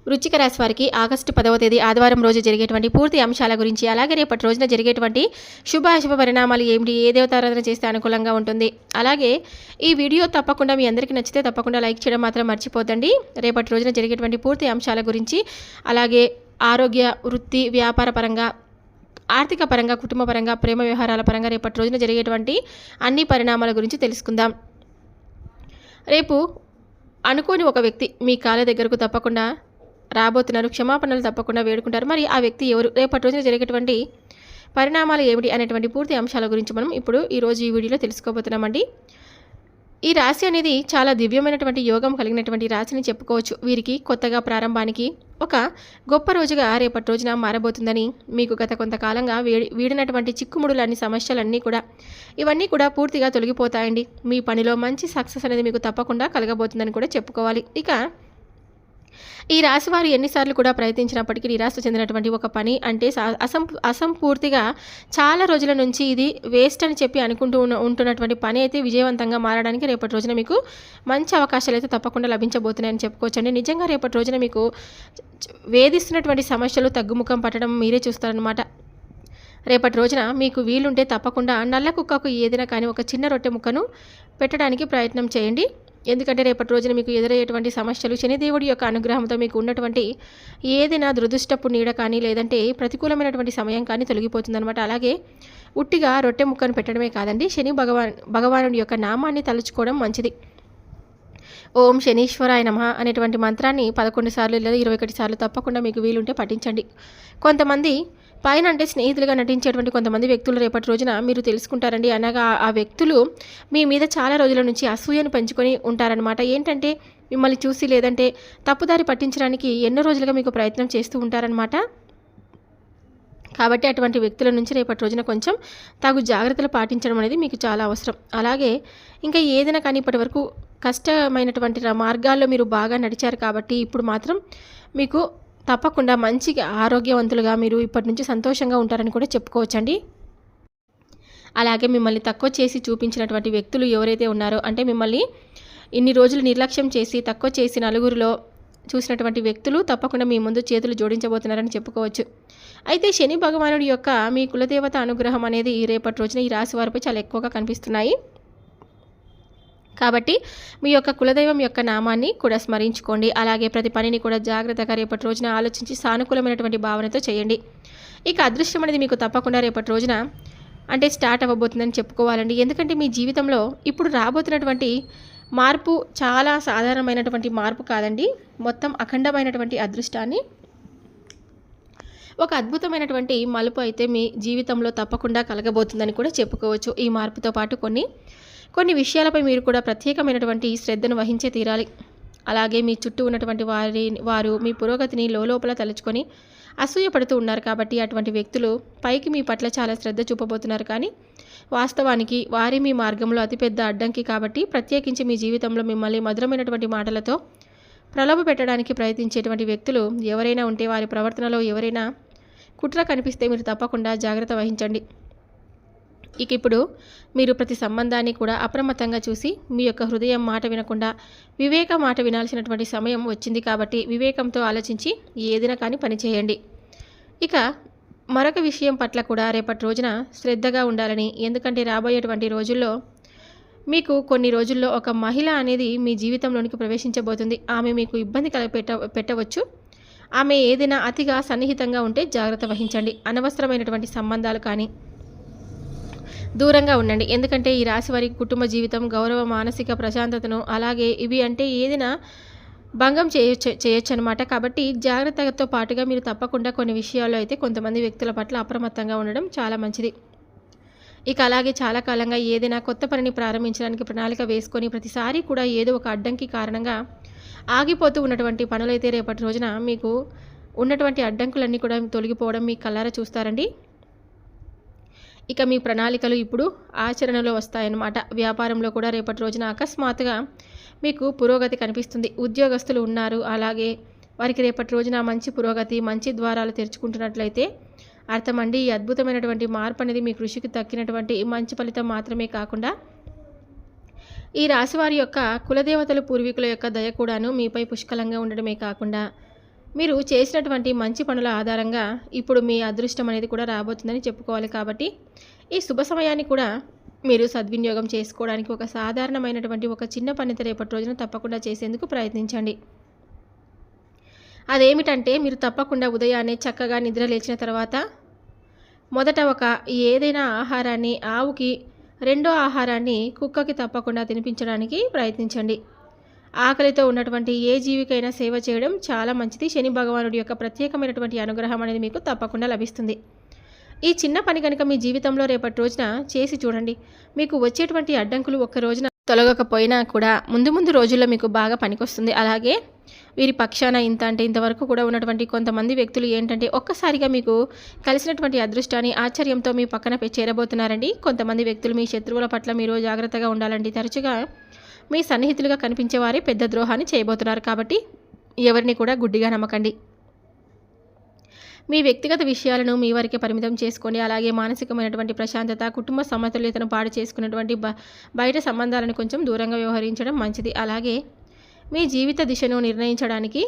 వృశ్చిక రాశి వారికి ఆగస్టు 10వ తేదీ ఆదివారం రోజు జరిగేటువంటి పూర్తి అంశాల గురించి, అలాగే రేపటి రోజున జరిగేటువంటి శుభ పరిణామాలు ఏమిటి, ఏ దేవతారాధన చేస్తే అనుకూలంగా ఉంటుంది, అలాగే ఈ వీడియో తప్పకుండా మీ అందరికీ నచ్చితే తప్పకుండా లైక్ చేయడం మాత్రం మర్చిపోతండి. రేపటి రోజున జరిగేటువంటి పూర్తి అంశాల గురించి, అలాగే ఆరోగ్య, వృత్తి, వ్యాపార పరంగా, ఆర్థిక పరంగా, కుటుంబ పరంగా, ప్రేమ వ్యవహారాల పరంగా రేపటి రోజున జరిగేటువంటి అన్ని పరిణామాల గురించి తెలుసుకుందాం. రేపు అనుకోని ఒక వ్యక్తి మీ కాళ్ళ దగ్గరకు తప్పకుండా రాబోతున్నారు. క్షమాపణలు తప్పకుండా వేడుకుంటారు. మరి ఆ వ్యక్తి ఎవరు, రేపటి రోజున జరిగేటువంటి పరిణామాలు ఏమిటి అనేటువంటి పూర్తి అంశాల గురించి మనం ఇప్పుడు ఈరోజు ఈ వీడియోలో తెలుసుకోబోతున్నామండి. ఈ రాశి అనేది చాలా దివ్యమైనటువంటి యోగం కలిగినటువంటి రాశిని చెప్పుకోవచ్చు. వీరికి కొత్తగా ప్రారంభానికి ఒక గొప్ప రోజుగా రేపటి రోజున మారబోతుందని, మీకు గత కొంతకాలంగా వీడినటువంటి చిక్కుముడులన్నీ, సమస్యలన్నీ కూడా ఇవన్నీ కూడా పూర్తిగా తొలగిపోతాయండి. మీ పనిలో మంచి సక్సెస్ అనేది మీకు తప్పకుండా కలగబోతుందని కూడా చెప్పుకోవాలి. ఇక ఈ రాశివారు ఎన్నిసార్లు కూడా ప్రయత్నించినప్పటికీ నిరాశ చెందినటువంటి ఒక పని అంటే అసంపూర్తిగా చాలా రోజుల నుంచి ఇది వేస్ట్ అని చెప్పి అనుకుంటూ ఉంటున్నటువంటి పని అయితే విజయవంతంగా మారడానికి రేపటి రోజున మీకు మంచి అవకాశాలు అయితే తప్పకుండా లభించబోతున్నాయని చెప్పుకోవచ్చండి. నిజంగా రేపటి రోజున మీకు వేధిస్తున్నటువంటి సమస్యలు తగ్గుముఖం పట్టడం మీరే చూస్తారనమాట. రేపటి రోజున మీకు వీలుంటే తప్పకుండా నల్ల కుక్కకు ఏదైనా కానీ ఒక చిన్న రొట్టె ముక్కను పెట్టడానికి ప్రయత్నం చేయండి. ఎందుకంటే రేపటి రోజున మీకు ఎదురయ్యేటువంటి సమస్యలు శనిదేవుడి యొక్క అనుగ్రహంతో మీకు ఉన్నటువంటి ఏదైనా దురదృష్టపు నీడ కానీ, లేదంటే ప్రతికూలమైనటువంటి సమయం కానీ తొలగిపోతుందన్నమాట. అలాగే ఉట్టిగా రొట్టె ముక్కను పెట్టడమే కాదండి, శని భగవానుడి యొక్క నామాన్ని తలుచుకోవడం మంచిది. ఓం శనీశ్వరాయ నమః అనేటువంటి మంత్రాన్ని 11 సార్లు లేదా 21 సార్లు తప్పకుండా మీకు వీలుంటే పఠించండి. కొంతమంది పైన అంటే స్నేహితులుగా నటించేటువంటి కొంతమంది వ్యక్తులు రేపటి రోజున మీరు తెలుసుకుంటారండి. అనగా ఆ వ్యక్తులు మీ మీద చాలా రోజుల నుంచి అసూయను పెంచుకొని ఉంటారనమాట. ఏంటంటే మిమ్మల్ని చూసి, లేదంటే తప్పుదారి పట్టించడానికి ఎన్నో రోజులుగా మీకు ప్రయత్నం చేస్తూ ఉంటారనమాట. కాబట్టి అటువంటి వ్యక్తుల నుంచి రేపటి రోజున కొంచెం తగు జాగ్రత్తలు పాటించడం అనేది మీకు చాలా అవసరం. అలాగే ఇంకా ఏదైనా కానీ ఇప్పటి వరకు కష్టమైనటువంటి మార్గాల్లో మీరు బాగా నడిచారు కాబట్టి ఇప్పుడు మాత్రం మీకు తప్పకుండా మంచిగా ఆరోగ్యవంతులుగా మీరు ఇప్పటి నుంచి సంతోషంగా ఉంటారని కూడా చెప్పుకోవచ్చండి. అలాగే మిమ్మల్ని తక్కువ చేసి చూపించినటువంటి వ్యక్తులు ఎవరైతే ఉన్నారో, అంటే మిమ్మల్ని ఇన్ని రోజులు నిర్లక్ష్యం చేసి తక్కువ చేసి నలుగురిలో చూసినటువంటి వ్యక్తులు తప్పకుండా మీ ముందు చేతులు జోడించబోతున్నారని చెప్పుకోవచ్చు. అయితే శని భగవానుడి యొక్క మీ కులదేవత అనుగ్రహం అనేది రేపటి రోజున ఈ రాశి వారిపై చాలా ఎక్కువగా కనిపిస్తున్నాయి. కాబట్టి మీ యొక్క కులదైవం యొక్క నామాన్ని కూడా స్మరించుకోండి. అలాగే ప్రతి పనిని కూడా జాగ్రత్తగా రేపటి రోజున ఆలోచించి సానుకూలమైనటువంటి భావనతో చేయండి. ఇక అదృష్టం అనేది మీకు తప్పకుండా రేపటి రోజున అంటే స్టార్ట్ అవ్వబోతుందని చెప్పుకోవాలండి. ఎందుకంటే మీ జీవితంలో ఇప్పుడు రాబోతున్నటువంటి మార్పు చాలా సాధారణమైనటువంటి మార్పు కాదండి. మొత్తం అఖండమైనటువంటి అదృష్టాన్ని, ఒక అద్భుతమైనటువంటి మలుపు అయితే మీ జీవితంలో తప్పకుండా కలగబోతుందని కూడా చెప్పుకోవచ్చు. ఈ మార్పుతో పాటు కొన్ని విషయాలపై మీరు కూడా ప్రత్యేకమైనటువంటి శ్రద్ధను వహించే తీరాలి. అలాగే మీ చుట్టూ ఉన్నటువంటి వారు మీ పురోగతిని లోపల తలుచుకొని అసూయపడుతూ ఉన్నారు. కాబట్టి అటువంటి వ్యక్తులు పైకి మీ పట్ల చాలా శ్రద్ధ చూపబోతున్నారు, కానీ వాస్తవానికి వారి మీ మార్గంలో అతిపెద్ద అడ్డంకి. కాబట్టి ప్రత్యేకించి మీ జీవితంలో మిమ్మల్ని మధురమైనటువంటి మాటలతో ప్రలోభ పెట్టడానికి ప్రయత్నించేటువంటి వ్యక్తులు ఎవరైనా ఉంటే, వారి ప్రవర్తనలో ఎవరైనా కుట్ర కనిపిస్తే మీరు తప్పకుండా జాగ్రత్త వహించండి. ఇక ఇప్పుడు మీరు ప్రతి సంబంధాన్ని కూడా అప్రమత్తంగా చూసి మీ యొక్క హృదయం మాట వినకుండా వివేక మాట వినాల్సినటువంటి సమయం వచ్చింది. కాబట్టి వివేకంతో ఆలోచించి ఏదైనా కానీ పని చేయండి. ఇక మరొక విషయం పట్ల కూడా రేపటి రోజున శ్రద్ధగా ఉండాలని, ఎందుకంటే రాబోయేటువంటి రోజుల్లో మీకు కొన్ని రోజుల్లో ఒక మహిళ అనేది మీ జీవితంలోనికి ప్రవేశించబోతుంది. ఆమె మీకు ఇబ్బంది పెట్టవచ్చు. ఆమె ఏదైనా అతిగా సన్నిహితంగా ఉంటే జాగ్రత్త వహించండి. అనవసరమైనటువంటి సంబంధాలు కానీ దూరంగా ఉండండి. ఎందుకంటే ఈ రాశి వారికి కుటుంబ జీవితం, గౌరవ, మానసిక ప్రశాంతతను, అలాగే ఇవి అంటే ఏదైనా భంగం చేయొచ్చు అనమాట. కాబట్టి జాగ్రత్తతో పాటుగా మీరు తప్పకుండా కొన్ని విషయాల్లో అయితే కొంతమంది వ్యక్తుల పట్ల అప్రమత్తంగా ఉండడం చాలా మంచిది. ఇక అలాగే చాలా కాలంగా ఏదైనా కొత్త పనిని ప్రారంభించడానికి ప్రణాళిక వేసుకొని ప్రతిసారి కూడా ఏదో ఒక అడ్డంకి కారణంగా ఆగిపోతూ ఉన్నటువంటి పనులైతే రేపటి రోజున మీకు ఉన్నటువంటి అడ్డంకులన్నీ కూడా తొలగిపోవడం మీ కళ్ళారా చూస్తారండి. ఇక మీ ప్రణాళికలు ఇప్పుడు ఆచరణలో వస్తాయన్నమాట. వ్యాపారంలో కూడా రేపటి రోజున అకస్మాత్తుగా మీకు పురోగతి కనిపిస్తుంది. ఉద్యోగస్తులు ఉన్నారు, అలాగే వారికి రేపటి రోజున మంచి పురోగతి, మంచి ద్వారాలు తెరుచుకుంటున్నట్లయితే అర్థమండి. ఈ అద్భుతమైనటువంటి మార్పు అనేది మీ కృషికి తక్కినటువంటి మంచి ఫలితం మాత్రమే కాకుండా ఈ రాశివారి యొక్క కులదేవతలు పూర్వీకుల యొక్క దయ కూడాను మీపై పుష్కలంగా ఉండడమే కాకుండా మీరు చేసినటువంటి మంచి పనుల ఆధారంగా ఇప్పుడు మీ అదృష్టం అనేది కూడా రాబోతుందని చెప్పుకోవాలి. కాబట్టి ఈ శుభ సమయాన్ని కూడా మీరు సద్వినియోగం చేసుకోవడానికి ఒక సాధారణమైనటువంటి ఒక చిన్న పనిని రేపటి రోజున తప్పకుండా చేసేందుకు ప్రయత్నించండి. అదేమిటంటే మీరు తప్పకుండా ఉదయాన్నే చక్కగా నిద్ర లేచిన తర్వాత మొదట ఒక ఏదైనా ఆహారాన్ని ఆవుకి, రెండో ఆహారాన్ని కుక్కకి తప్పకుండా తినిపించడానికి ప్రయత్నించండి. ఆకలితో ఉన్నటువంటి ఏ జీవికైనా సేవ చేయడం చాలా మంచిది. శని భగవానుడి యొక్క ప్రత్యేకమైనటువంటి అనుగ్రహం అనేది మీకు తప్పకుండా లభిస్తుంది. ఈ చిన్న పని కనుక మీ జీవితంలో రేపటి రోజున చేసి చూడండి. మీకు వచ్చేటువంటి అడ్డంకులు ఒక్క రోజున తొలగకపోయినా కూడా ముందు ముందు రోజుల్లో మీకు బాగా పనికొస్తుంది. అలాగే వీరి పక్షాన ఇంత అంటే ఇంతవరకు కూడా ఉన్నటువంటి కొంతమంది వ్యక్తులు ఏంటంటే ఒక్కసారిగా మీకు కలిసినటువంటి అదృష్టాన్ని ఆశ్చర్యంతో మీ పక్కన చేరబోతున్నారండి. కొంతమంది వ్యక్తులు మీ శత్రువుల పట్ల మీరు జాగ్రత్తగా ఉండాలండి. తరచుగా మీ సన్నిహితులుగా కనిపించే వారే పెద్ద ద్రోహాన్ని చేయబోతున్నారు. కాబట్టి ఎవరిని కూడా గుడ్డిగా నమ్మకండి. మీ వ్యక్తిగత విషయాలను మీ వరకే పరిమితం చేసుకోండి. అలాగే మానసికమైనటువంటి ప్రశాంతత, కుటుంబ సమతుల్యతను పాడు చేసుకున్నటువంటి బయట సంబంధాలను కొంచెం దూరంగా వ్యవహరించడం మంచిది. అలాగే మీ జీవిత దిశను నిర్ణయించడానికి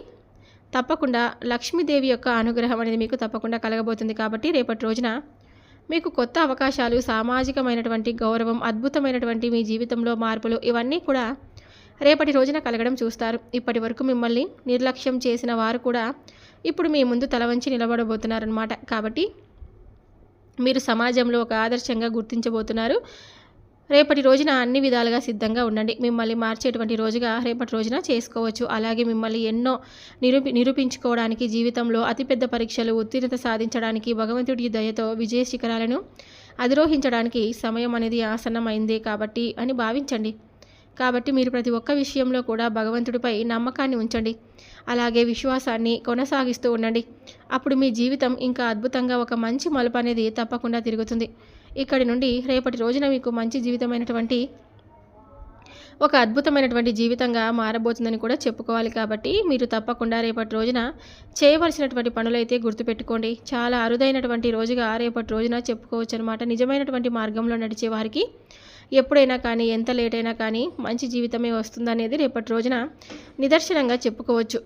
తప్పకుండా లక్ష్మీదేవి యొక్క అనుగ్రహం అనేది మీకు తప్పకుండా కలగబోతుంది. కాబట్టి రేపటి రోజున మీకు కొత్త అవకాశాలు, సామాజికమైనటువంటి గౌరవం, అద్భుతమైనటువంటి మీ జీవితంలో మార్పులు ఇవన్నీ కూడా రేపటి రోజున కలగడం చూస్తారు. ఇప్పటి వరకు మిమ్మల్ని నిర్లక్ష్యం చేసిన వారు కూడా ఇప్పుడు మీ ముందు తల వంచి నిలబడబోతున్నారనమాట. కాబట్టి మీరు సమాజంలో ఒక ఆదర్శంగా గుర్తించబోతున్నారు. రేపటి రోజున అన్ని విధాలుగా సిద్ధంగా ఉండండి. మిమ్మల్ని మార్చేటువంటి రోజుగా రేపటి రోజున చేసుకోవచ్చు. అలాగే మిమ్మల్ని ఎన్నో నిరూపించుకోవడానికి, జీవితంలో అతిపెద్ద పరీక్షలు ఉత్తీర్ణత సాధించడానికి, భగవంతుడి దయతో విజయ శిఖరాలను అధిరోహించడానికి సమయం అనేది ఆసన్నమైందే కాబట్టి అని భావించండి. కాబట్టి మీరు ప్రతి ఒక్క విషయంలో కూడా భగవంతుడిపై నమ్మకాన్ని ఉంచండి. అలాగే విశ్వాసాన్ని కొనసాగిస్తూ ఉండండి. అప్పుడు మీ జీవితం ఇంకా అద్భుతంగా ఒక మంచి మలుపు అనేది తప్పకుండా తిరుగుతుంది. ఇక్కడి నుండి రేపటి రోజున మీకు మంచి జీవితమైనటువంటి ఒక అద్భుతమైనటువంటి జీవితంగా మారబోతుందని కూడా చెప్పుకోవాలి. కాబట్టి మీరు తప్పకుండా రేపటి రోజున చేయవలసినటువంటి పనులైతే గుర్తుపెట్టుకోండి. చాలా అరుదైనటువంటి రోజుగా రేపటి రోజున చెప్పుకోవచ్చు అనమాట. నిజమైనటువంటి మార్గంలో నడిచే వారికి ఎప్పుడైనా కానీ, ఎంత లేట్ అయినా కానీ మంచి జీవితమే వస్తుందనేది రేపటి రోజున నిదర్శనంగా చెప్పుకోవచ్చు.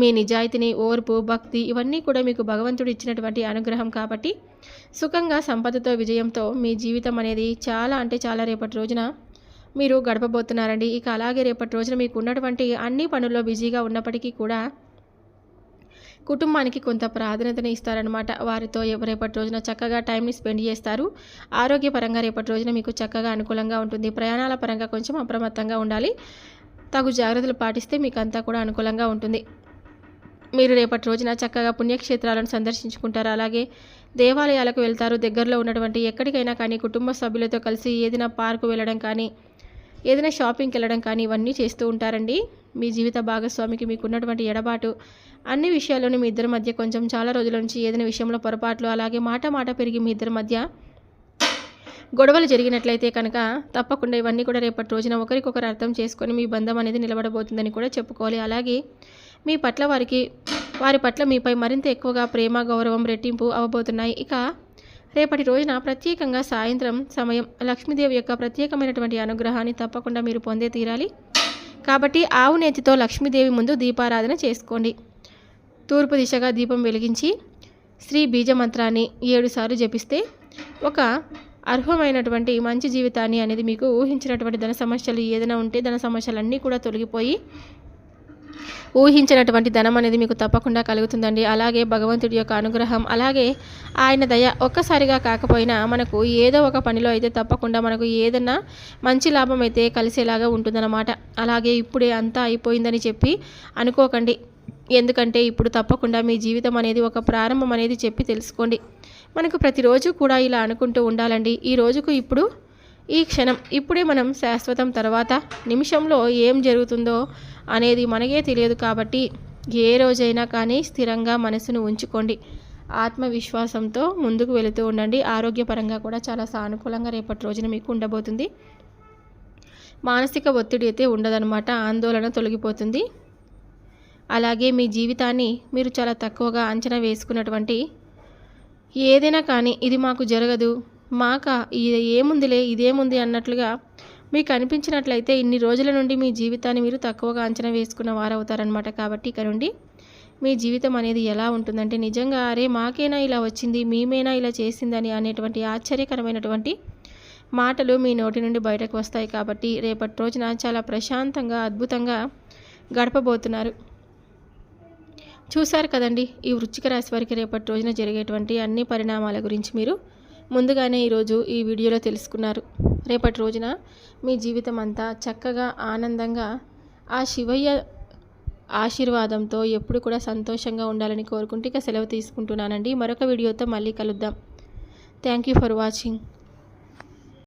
మీ నిజాయితీని, ఓర్పు, భక్తి ఇవన్నీ కూడా మీకు భగవంతుడు ఇచ్చినటువంటి అనుగ్రహం. కాబట్టి సుఖంగా, సంపదతో, విజయంతో మీ జీవితం అనేది చాలా అంటే చాలా రేపటి రోజున మీరు గడపబోతున్నారండి. ఇక అలాగే రేపటి రోజున మీకు ఉన్నటువంటి అన్ని పనుల్లో బిజీగా ఉన్నప్పటికీ కూడా కుటుంబానికి కొంత ప్రాధాన్యతని ఇస్తారనమాట. వారితో రేపటి రోజున చక్కగా టైంని స్పెండ్ చేస్తారు. ఆరోగ్యపరంగా రేపటి రోజున మీకు చక్కగా అనుకూలంగా ఉంటుంది. ప్రయాణాల పరంగా కొంచెం అప్రమత్తంగా ఉండాలి. తగు జాగ్రత్తలు పాటిస్తే మీకు అంతా కూడా అనుకూలంగా ఉంటుంది. మీరు రేపటి రోజున చక్కగా పుణ్యక్షేత్రాలను సందర్శించుకుంటారు. అలాగే దేవాలయాలకు వెళ్తారు. దగ్గరలో ఉన్నటువంటి ఎక్కడికైనా కానీ కుటుంబ సభ్యులతో కలిసి ఏదైనా పార్కు వెళ్ళడం కానీ, ఏదైనా షాపింగ్కి వెళ్ళడం కానీ ఇవన్నీ చేస్తూ ఉంటారండి. మీ జీవిత భాగస్వామికి మీకు ఉన్నటువంటి ఎడబాటు అన్ని విషయాల్లోనూ మీ ఇద్దరి మధ్య కొంచెం చాలా రోజుల నుంచి ఏదైనా విషయంలో పొరపాట్లు, అలాగే మాట పెరిగి మీ ఇద్దరి మధ్య గొడవలు జరిగినట్లయితే కనుక తప్పకుండా ఇవన్నీ కూడా రేపటి రోజున ఒకరికొకరు అర్థం చేసుకొని మీ బంధం అనేది నిలబడబోతుందని కూడా చెప్పుకోవాలి. అలాగే మీ పట్ల వారి పట్ల మీపై మరింత ఎక్కువగా ప్రేమ, గౌరవం రెట్టింపు అవ్వబోతున్నాయి. ఇక రేపటి రోజున ప్రత్యేకంగా సాయంత్రం సమయం లక్ష్మీదేవి యొక్క ప్రత్యేకమైనటువంటి అనుగ్రహాన్ని తప్పకుండా మీరు పొందే తీరాలి. కాబట్టి ఆవు నేతితో లక్ష్మీదేవి ముందు దీపారాధన చేసుకోండి. తూర్పు దిశగా దీపం వెలిగించి శ్రీ బీజమంత్రాన్ని 7 సార్లు జపిస్తే ఒక అర్హమైనటువంటి మంచి జీవితాన్ని అనేది మీకు ఊహించినటువంటి ధన సమస్యలు ఏదైనా ఉంటే ధన సమస్యలన్నీ కూడా తొలగిపోయి ఊహించినటువంటి ధనం అనేది మీకు తప్పకుండా కలుగుతుందండి. అలాగే భగవంతుడి యొక్క అనుగ్రహం, అలాగే ఆయన దయ ఒక్కసారిగా కాకపోయినా మనకు ఏదో ఒక పనిలో అయితే తప్పకుండా మనకు ఏదన్నా మంచి లాభం అయితే కలిసేలాగా ఉంటుందన్నమాట. అలాగే ఇప్పుడే అంతా అయిపోయిందని చెప్పి అనుకోకండి. ఎందుకంటే ఇప్పుడు తప్పకుండా మీ జీవితం అనేది ఒక ప్రారంభం అనేది చెప్పి తెలుసుకోండి. మనకు ప్రతిరోజు కూడా ఇలా అనుకుంటూ ఉండాలండి. ఈ రోజుకు ఇప్పుడు, ఈ క్షణం ఇప్పుడే మనం శాశ్వతం, తర్వాత నిమిషంలో ఏం జరుగుతుందో అనేది మనకే తెలియదు. కాబట్టి ఏ రోజైనా కానీ స్థిరంగా మనసును ఉంచుకోండి. ఆత్మవిశ్వాసంతో ముందుకు వెళుతూ ఉండండి. ఆరోగ్యపరంగా కూడా చాలా సానుకూలంగా రేపటి రోజున మీకు ఉండబోతుంది. మానసిక ఒత్తిడి అయితే ఉండదన్నమాట. ఆందోళన తొలగిపోతుంది. అలాగే మీ జీవితాన్ని మీరు చాలా తక్కువగా అంచనా వేసుకున్నటువంటి ఏదైనా కానీ ఇది మాకు జరగదు, ఇది ఏముందిలే, ఇదేముంది అన్నట్లుగా మీకు అనిపించినట్లయితే ఇన్ని రోజుల నుండి మీ జీవితాన్ని మీరు తక్కువగా అంచనా వేసుకున్న వారవుతారనమాట. కాబట్టి ఇక నుండి మీ జీవితం అనేది ఎలా ఉంటుందంటే నిజంగా అరే మాకేనా ఇలా వచ్చింది, మేమేనా ఇలా చేసిందని అనేటువంటి ఆశ్చర్యకరమైనటువంటి మాటలు మీ నోటి నుండి బయటకు వస్తాయి. కాబట్టి రేపటి రోజున చాలా ప్రశాంతంగా అద్భుతంగా గడపబోతున్నారు. చూశారు కదండి, ఈ వృశ్చిక రాశి వారికి రేపటి రోజున జరిగేటువంటి అన్ని పరిణామాల గురించి మీరు ముందుగానే ఈరోజు ఈ వీడియోలో తెలుసుకున్నారు. రేపటి రోజున మీ జీవితం అంతా చక్కగా ఆనందంగా ఆ శివయ్య ఆశీర్వాదంతో ఎప్పుడు కూడా సంతోషంగా ఉండాలని కోరుకుంటూ ఇక సెలవు తీసుకుంటున్నానండి. మరొక వీడియోతో మళ్ళీ కలుద్దాం. Thank you for watching.